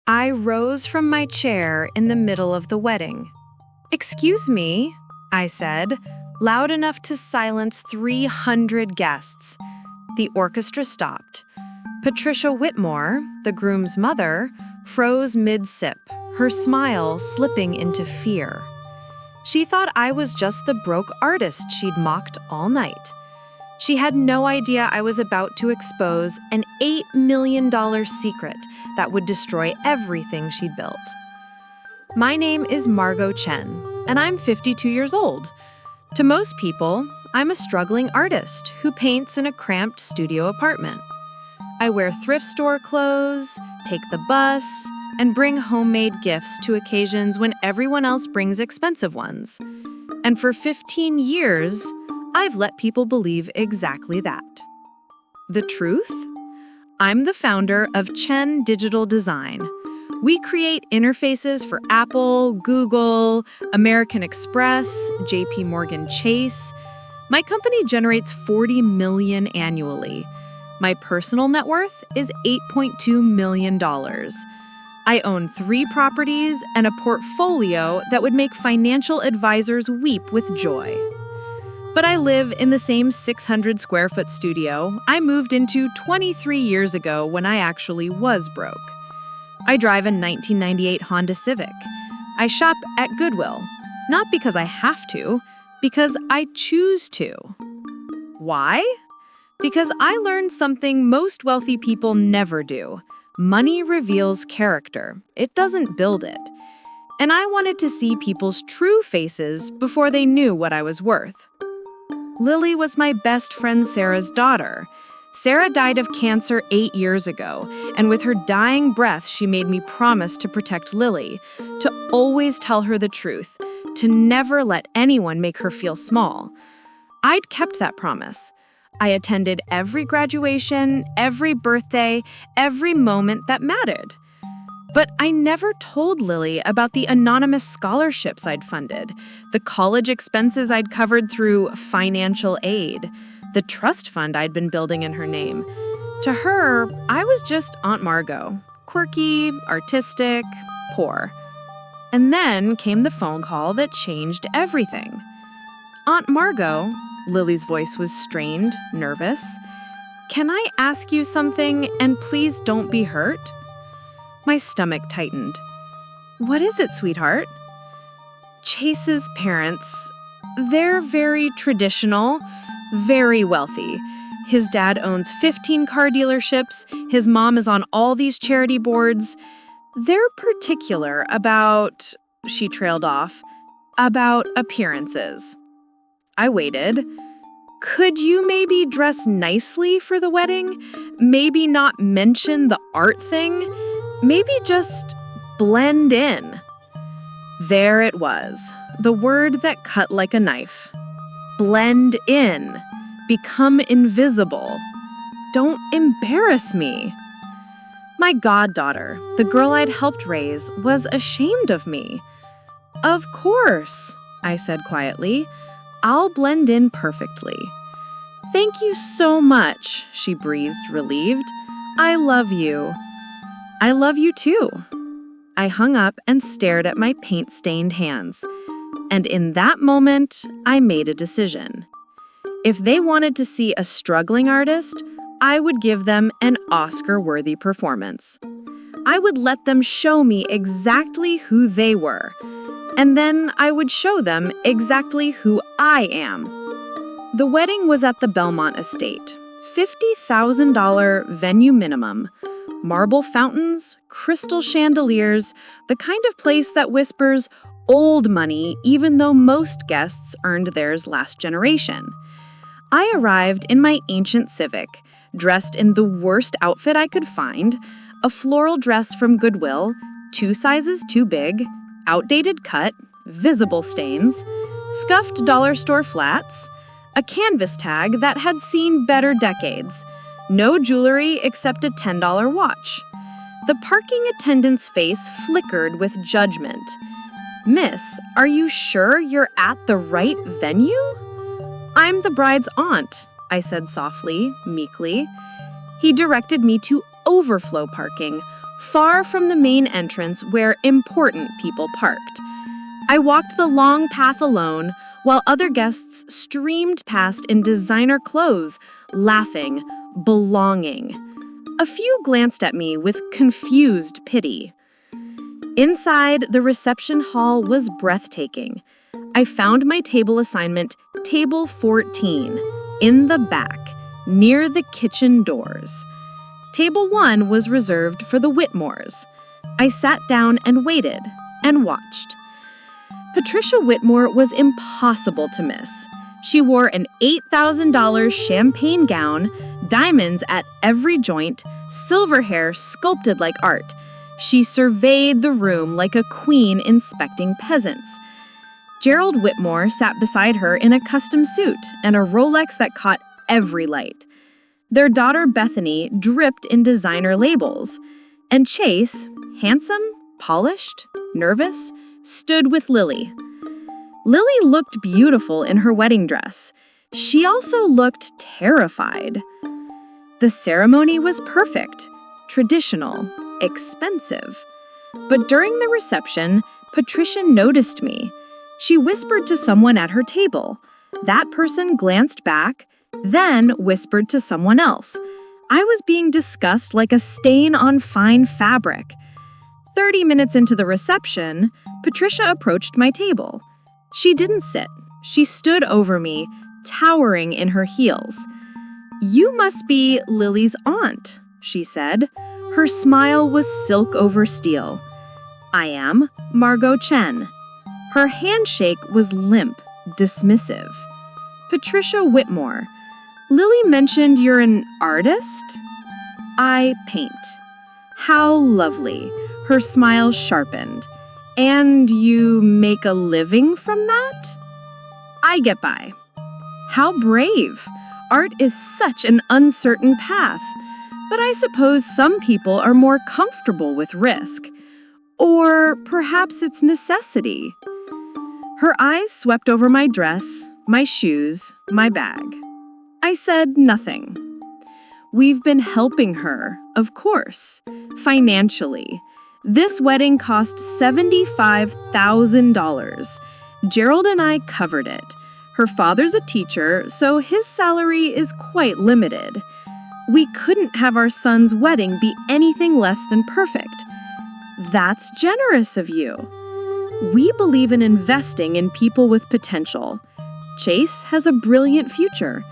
I rose from my chair in the middle of the wedding. "Excuse me," I said, loud enough to silence 300 guests. The orchestra stopped. Patricia Whitmore, the groom's mother, froze mid-sip, her smile slipping into fear. She thought I was just the broke artist she'd mocked all night. She had no idea I was about to expose an $8 million secret that would destroy everything she'd built. My name is Margot Chen, and I'm 52 years old. To most people, I'm a struggling artist who paints in a cramped studio apartment. I wear thrift store clothes, take the bus, and bring homemade gifts to occasions when everyone else brings expensive ones. And for 15 years, I've let people believe exactly that. The truth? I'm the founder of Chen Digital Design. We create interfaces for Apple, Google, American Express, JP Morgan Chase. My company generates $40 million annually. My personal net worth is $8.2 million. I own 3 properties and a portfolio that would make financial advisors weep with joy. But I live in the same 600-square-foot studio I moved into 23 years ago when I actually was broke. I drive a 1998 Honda Civic. I shop at Goodwill, not because I have to, because I choose to. Why? Because I learned something most wealthy people never do. Money reveals character. It doesn't build it. And I wanted to see people's true faces before they knew what I was worth. Lily was my best friend Sarah's daughter. Sarah died of cancer 8 years ago, and with her dying breath, she made me promise to protect Lily, to always tell her the truth, to never let anyone make her feel small. I'd kept that promise. I attended every graduation, every birthday, every moment that mattered. But I never told Lily about the anonymous scholarships I'd funded, the college expenses I'd covered through financial aid, the trust fund I'd been building in her name. To her, I was just Aunt Margot, quirky, artistic, poor. And then came the phone call that changed everything. "Aunt Margot," Lily's voice was strained, nervous. "Can I ask you something, and please don't be hurt?" My stomach tightened. "What is it, sweetheart?" "Chase's parents, they're very traditional, very wealthy. His dad owns 15 car dealerships. His mom is on all these charity boards. They're particular about," she trailed off, "about appearances." I waited. "Could you maybe dress nicely for the wedding? Maybe not mention the art thing? Maybe just blend in." There it was, the word that cut like a knife. Blend in. Become invisible. Don't embarrass me. My goddaughter, the girl I'd helped raise, was ashamed of me. "Of course," I said quietly. "I'll blend in perfectly." "Thank you so much," she breathed, relieved. "I love you." "I love you too." I hung up and stared at my paint-stained hands. And in that moment, I made a decision. If they wanted to see a struggling artist, I would give them an Oscar-worthy performance. I would let them show me exactly who they were. And then I would show them exactly who I am. The wedding was at the Belmont Estate. $50,000 venue minimum. Marble fountains, crystal chandeliers, the kind of place that whispers old money even though most guests earned theirs last generation. I arrived in my ancient Civic, dressed in the worst outfit I could find, a floral dress from Goodwill, 2 sizes too big, outdated cut, visible stains, scuffed dollar store flats, a canvas tag that had seen better decades, no jewelry except a $10 watch. The parking attendant's face flickered with judgment. "Miss, are you sure you're at the right venue?" "I'm the bride's aunt," I said softly, meekly. He directed me to overflow parking, far from the main entrance where important people parked. I walked the long path alone while other guests streamed past in designer clothes, laughing, belonging. A few glanced at me with confused pity. Inside, the reception hall was breathtaking. I found my table assignment, table 14, in the back, near the kitchen doors. Table 1 was reserved for the Whitmores. I sat down and waited, and watched. Patricia Whitmore was impossible to miss. She wore an $8,000 champagne gown, diamonds at every joint, silver hair sculpted like art. She surveyed the room like a queen inspecting peasants. Gerald Whitmore sat beside her in a custom suit and a Rolex that caught every light. Their daughter Bethany dripped in designer labels. And Chase, handsome, polished, nervous, stood with Lily. Lily looked beautiful in her wedding dress. She also looked terrified. The ceremony was perfect, traditional, expensive. But during the reception, Patricia noticed me. She whispered to someone at her table. That person glanced back, then whispered to someone else. I was being discussed like a stain on fine fabric. 30 minutes into the reception, Patricia approached my table. She didn't sit. She stood over me, towering in her heels. "You must be Lily's aunt," she said. Her smile was silk over steel. "I am Margot Chen." Her handshake was limp, dismissive. "Patricia Whitmore, Lily mentioned you're an artist?" "I paint." "How lovely." Her smile sharpened. "And you make a living from that?" "I get by." "How brave. Art is such an uncertain path. But I suppose some people are more comfortable with risk. Or perhaps it's necessity." Her eyes swept over my dress, my shoes, my bag. I said nothing. "We've been helping her, of course, financially. This wedding cost $75,000. Gerald and I covered it. Her father's a teacher, so his salary is quite limited. We couldn't have our son's wedding be anything less than perfect." "That's generous of you." "We believe in investing in people with potential. Chase has a brilliant future.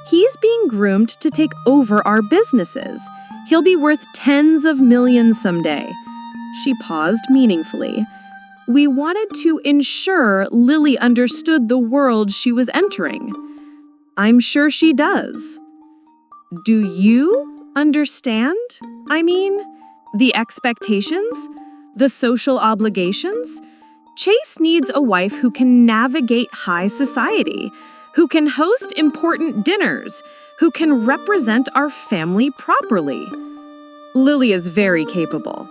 He's being groomed to take over our businesses. He'll be worth tens of millions someday." She paused meaningfully. "We wanted to ensure Lily understood the world she was entering." "I'm sure she does." "Do you understand? I mean, the expectations? The social obligations? Chase needs a wife who can navigate high society, who can host important dinners, who can represent our family properly." "Lily is very capable."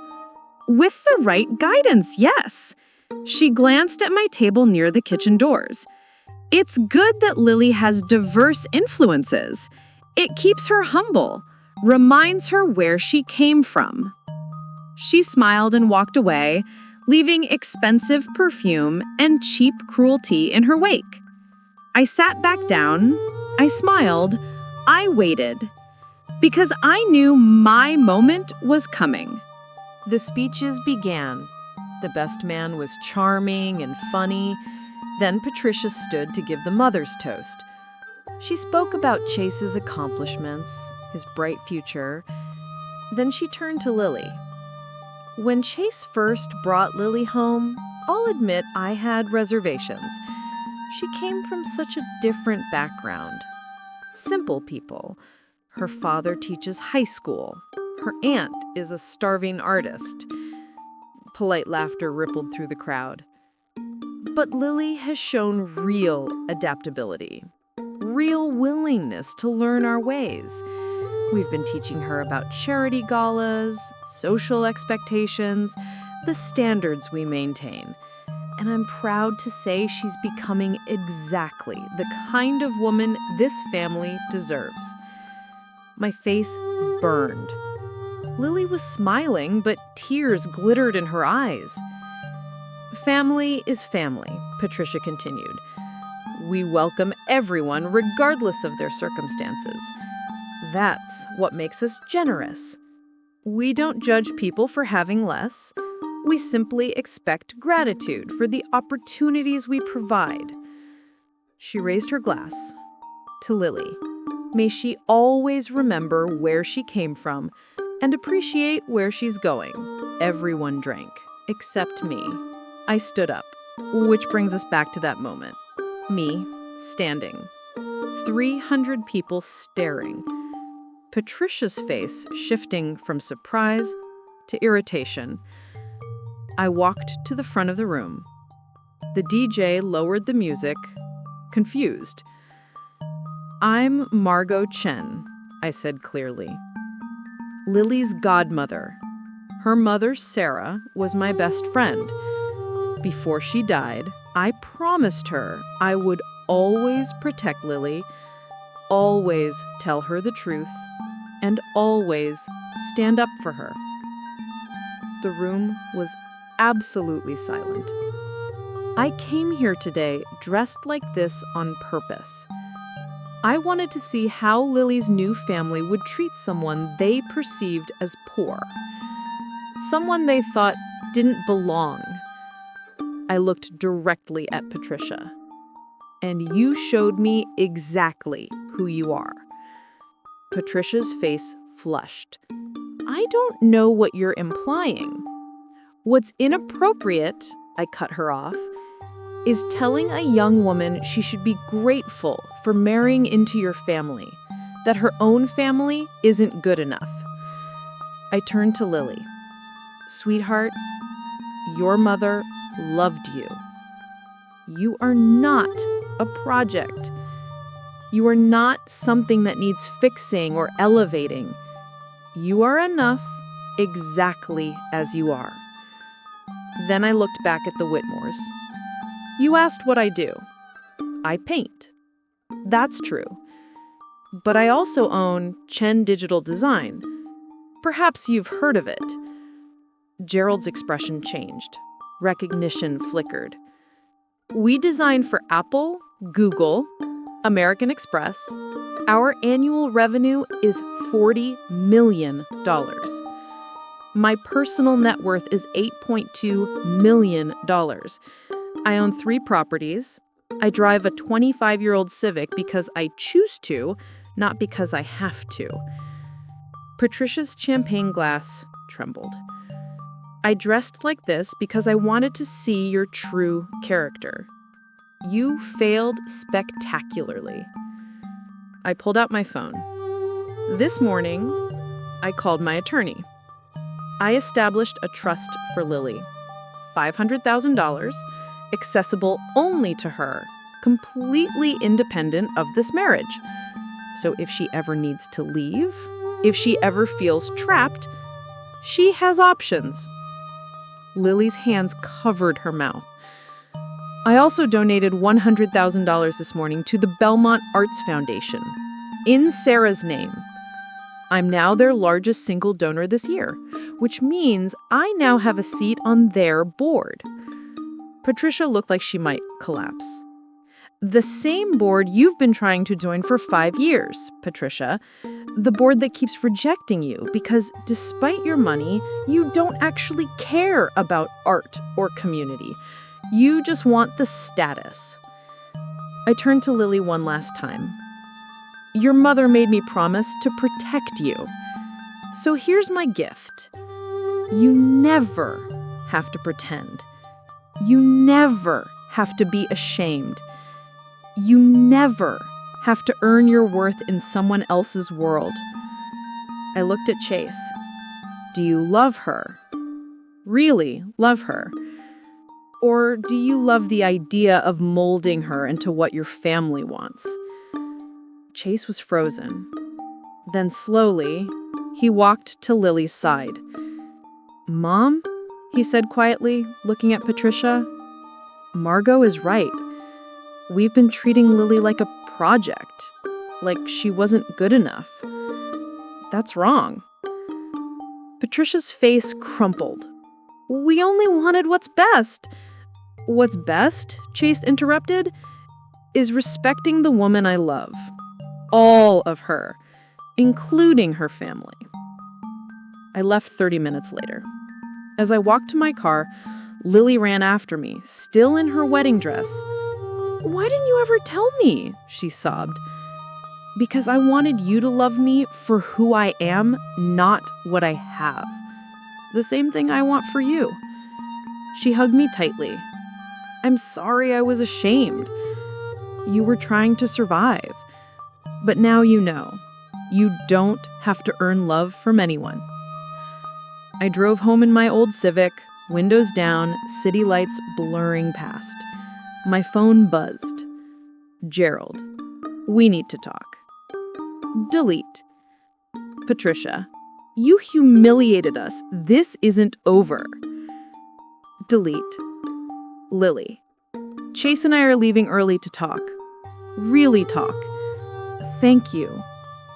"With the right guidance, yes." She glanced at my table near the kitchen doors. "It's good that Lily has diverse influences. It keeps her humble, reminds her where she came from." She smiled and walked away, leaving expensive perfume and cheap cruelty in her wake. I sat back down, I smiled, I waited, because I knew my moment was coming. The speeches began. The best man was charming and funny. Then Patricia stood to give the mother's toast. She spoke about Chase's accomplishments, his bright future. Then she turned to Lily. When Chase first brought Lily home, I'll admit I had reservations. She came from such a different background. Simple people. Her father teaches high school. Her aunt is a starving artist. Polite laughter rippled through the crowd. But Lily has shown real adaptability, real willingness to learn our ways. We've been teaching her about charity galas, social expectations, the standards we maintain. And I'm proud to say she's becoming exactly the kind of woman this family deserves. My face burned. Lily was smiling, but tears glittered in her eyes. "Family is family," Patricia continued. "We welcome everyone regardless of their circumstances. That's what makes us generous. We don't judge people for having less. We simply expect gratitude for the opportunities we provide." She raised her glass. "To Lily. May she always remember where she came from and appreciate where she's going." Everyone drank, except me. I stood up, which brings us back to that moment. Me, standing. 300 people staring. Patricia's face shifting from surprise to irritation. I walked to the front of the room. The DJ lowered the music, confused. "I'm Margot Chen," I said clearly. "Lily's godmother. Her mother, Sarah, was my best friend. Before she died, I promised her I would always protect Lily, always tell her the truth, and always stand up for her." The room was absolutely silent. I came here today dressed like this on purpose. I wanted to see how Lily's new family would treat someone they perceived as poor, someone they thought didn't belong. I looked directly at Patricia. "And you showed me exactly who you are." Patricia's face flushed. "I don't know what you're implying." "What's inappropriate," I cut her off, "is telling a young woman she should be grateful for marrying into your family, that her own family isn't good enough." I turned to Lily. "Sweetheart, your mother loved you. You are not a project. You are not something that needs fixing or elevating. You are enough exactly as you are." Then I looked back at the Whitmores. "You asked what I do. I paint. That's true. But I also own Chen Digital Design. Perhaps you've heard of it." Gerald's expression changed. Recognition flickered. "We design for Apple, Google, American Express. Our annual revenue is $40 million. My personal net worth is $8.2 million. I own 3 properties. I drive a 25-year-old Civic because I choose to, not because I have to." Patricia's champagne glass trembled. "I dressed like this because I wanted to see your true character. You failed spectacularly." I pulled out my phone. This morning, I called my attorney. I established a trust for Lily. $500,000, accessible only to her, completely independent of this marriage. So if she ever needs to leave, if she ever feels trapped, she has options. Lily's hands covered her mouth. I also donated $100,000 this morning to the Belmont Arts Foundation, in Sarah's name. I'm now their largest single donor this year, which means I now have a seat on their board. Patricia looked like she might collapse. "The same board you've been trying to join for 5 years, Patricia. The board that keeps rejecting you because despite your money, you don't actually care about art or community. You just want the status." I turned to Lily one last time. "Your mother made me promise to protect you. So here's my gift. You never have to pretend. You never have to be ashamed. You never have to earn your worth in someone else's world." I looked at Chase. "Do you love her? Really love her? Or do you love the idea of molding her into what your family wants?" Chase was frozen. Then slowly, he walked to Lily's side. "Mom," he said quietly, looking at Patricia, "Margot is right. We've been treating Lily like a project, like she wasn't good enough. That's wrong." Patricia's face crumpled. We only wanted what's best. What's best, Chase interrupted, is respecting the woman I love. All of her, including her family. I left 30 minutes later. As I walked to my car, Lily ran after me, still in her wedding dress. Why didn't you ever tell me? She sobbed. Because I wanted you to love me for who I am, not what I have. The same thing I want for you. She hugged me tightly. I'm sorry I was ashamed. You were trying to survive. But now you know. You don't have to earn love from anyone. I drove home in my old Civic, windows down, city lights blurring past. My phone buzzed. Gerald, we need to talk. Delete. Patricia, you humiliated us. This isn't over. Delete. Lily, Chase and I are leaving early to talk. Really talk. Thank you.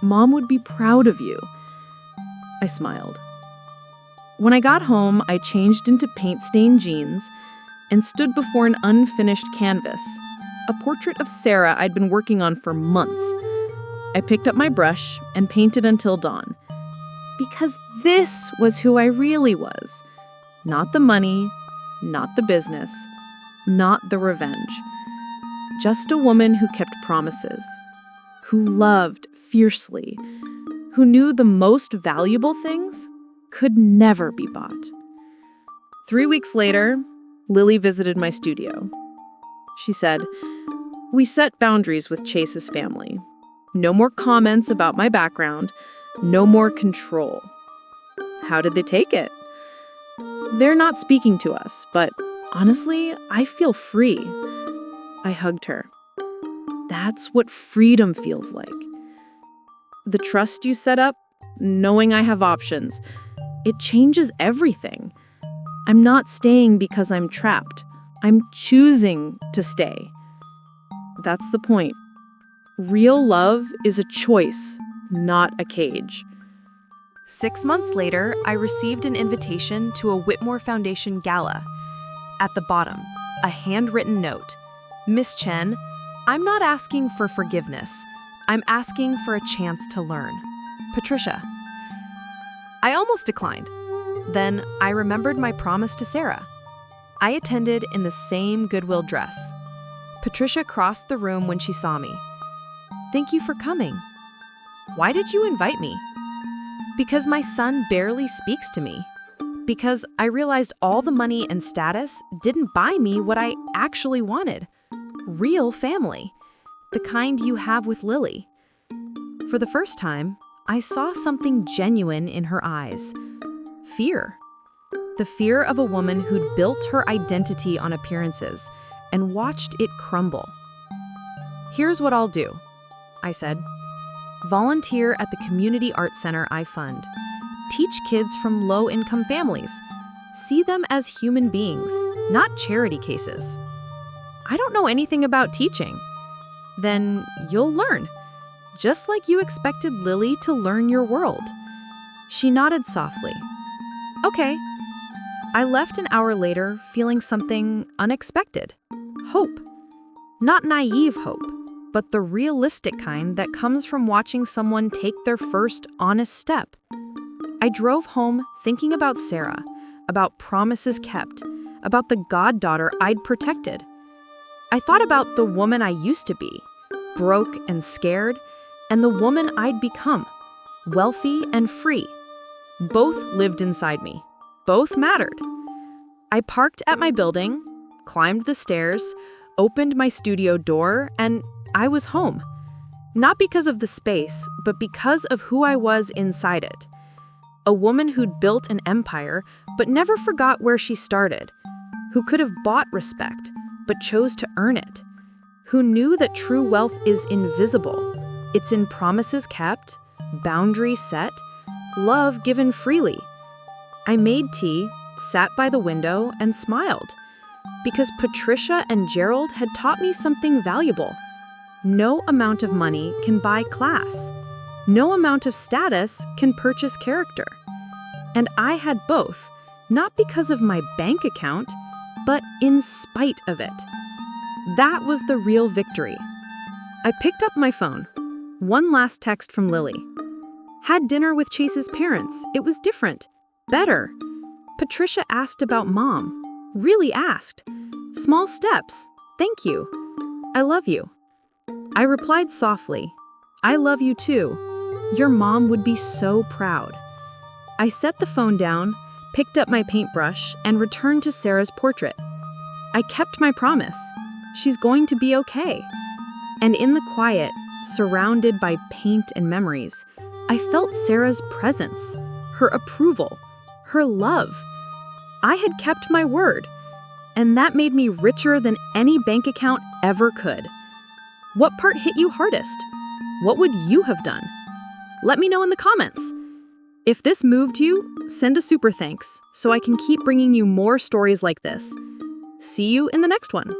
Mom would be proud of you. I smiled. When I got home, I changed into paint-stained jeans and stood before an unfinished canvas, a portrait of Sarah I'd been working on for months. I picked up my brush and painted until dawn. Because this was who I really was. Not the money, not the business, not the revenge. Just a woman who kept promises, who loved fiercely, who knew the most valuable things could never be bought. 3 weeks later, Lily visited my studio. She said, "We set boundaries with Chase's family. No more comments about my background, no more control." How did they take it? They're not speaking to us, but honestly, I feel free. I hugged her. That's what freedom feels like. The trust you set up, knowing I have options, it changes everything. I'm not staying because I'm trapped. I'm choosing to stay. That's the point. Real love is a choice, not a cage. 6 months later, I received an invitation to a Whitmore Foundation gala. At the bottom, a handwritten note. Miss Chen, I'm not asking for forgiveness. I'm asking for a chance to learn. Patricia. I almost declined. Then I remembered my promise to Sarah. I attended in the same Goodwill dress. Patricia crossed the room when she saw me. Thank you for coming. Why did you invite me? Because my son barely speaks to me. Because I realized all the money and status didn't buy me what I actually wanted. Real family. The kind you have with Lily. For the first time, I saw something genuine in her eyes. Fear. The fear of a woman who'd built her identity on appearances and watched it crumble. Here's what I'll do, I said. Volunteer at the community art center I fund. Teach kids from low-income families. See them as human beings, not charity cases. I don't know anything about teaching. Then you'll learn, just like you expected Lily to learn your world. She nodded softly. Okay. I left an hour later feeling something unexpected. Hope. Not naive hope, but the realistic kind that comes from watching someone take their first honest step. I drove home thinking about Sarah, about promises kept, about the goddaughter I'd protected. I thought about the woman I used to be, broke and scared, and the woman I'd become, wealthy and free. Both lived inside me. Both mattered. I parked at my building, climbed the stairs, opened my studio door, and I was home. Not because of the space, but because of who I was inside it. A woman who'd built an empire, but never forgot where she started. Who could have bought respect, but chose to earn it. Who knew that true wealth is invisible. It's in promises kept, boundaries set, love given freely. I made tea, sat by the window, and smiled. Because Patricia and Gerald had taught me something valuable. No amount of money can buy class. No amount of status can purchase character. And I had both, not because of my bank account, but in spite of it. That was the real victory. I picked up my phone. One last text from Lily. Had dinner with Chase's parents. It was different. Better. Patricia asked about Mom. Really asked. Small steps. Thank you. I love you. I replied softly. I love you too. Your mom would be so proud. I set the phone down, picked up my paintbrush, and returned to Sarah's portrait. I kept my promise. She's going to be okay. And in the quiet, surrounded by paint and memories, I felt Sarah's presence, her approval, her love. I had kept my word, and that made me richer than any bank account ever could. What part hit you hardest? What would you have done? Let me know in the comments. If this moved you, send a super thanks so I can keep bringing you more stories like this. See you in the next one.